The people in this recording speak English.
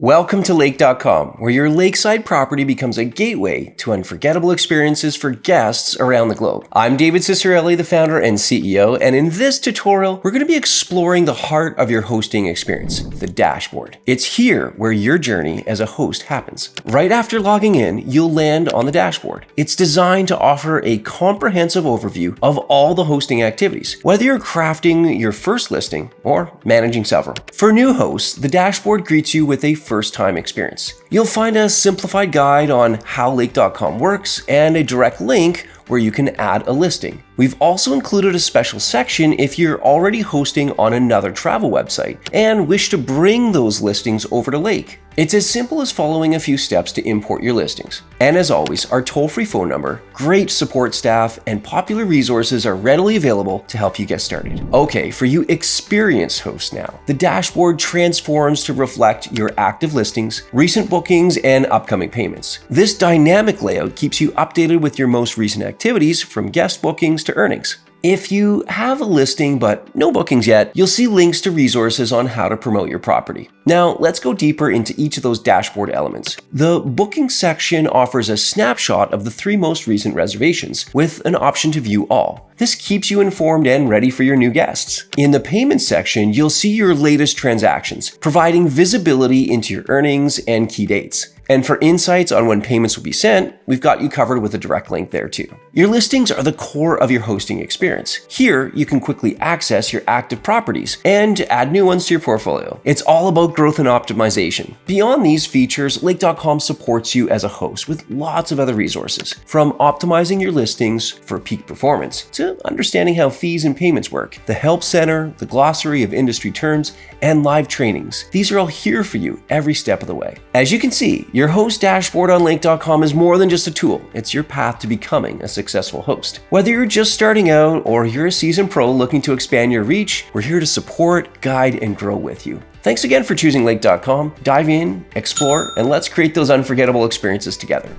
Welcome to Lake.com, where your lakeside property becomes a gateway to unforgettable experiences for guests around the globe. I'm David Ciccarelli, the founder and CEO, and in this tutorial, we're going to be exploring the heart of your hosting experience, the dashboard. It's here where your journey as a host happens. Right after logging in, you'll land on the dashboard. It's designed to offer a comprehensive overview of all the hosting activities, whether you're crafting your first listing or managing several. For new hosts, the dashboard greets you with a first-time experience. You'll find a simplified guide on how Lake.com works and a direct link where you can add a listing. We've also included a special section if you're already hosting on another travel website and wish to bring those listings over to Lake. It's as simple as following a few steps to import your listings. And as always, our toll-free phone number, great support staff, and popular resources are readily available to help you get started. Okay, for you experienced hosts now, the dashboard transforms to reflect your active listings, recent bookings, and upcoming payments. This dynamic layout keeps you updated with your most recent activities from guest bookings to earnings. If you have a listing but no bookings yet, you'll see links to resources on how to promote your property. Now, let's go deeper into each of those dashboard elements. The booking section offers a snapshot of the 3 most recent reservations with an option to view all. This keeps you informed and ready for your new guests. In the payment section, you'll see your latest transactions, providing visibility into your earnings and key dates. And for insights on when payments will be sent, we've got you covered with a direct link there too. Your listings are the core of your hosting experience. Here, you can quickly access your active properties and add new ones to your portfolio. It's all about growth and optimization. Beyond these features, Lake.com supports you as a host with lots of other resources, from optimizing your listings for peak performance to understanding how fees and payments work, the help center, the glossary of industry terms, and live trainings. These are all here for you every step of the way. As you can see, your host dashboard on Lake.com is more than just a tool. It's your path to becoming a successful host. Whether you're just starting out or you're a seasoned pro looking to expand your reach, we're here to support, guide, and grow with you. Thanks again for choosing Lake.com. Dive in, explore, and let's create those unforgettable experiences together.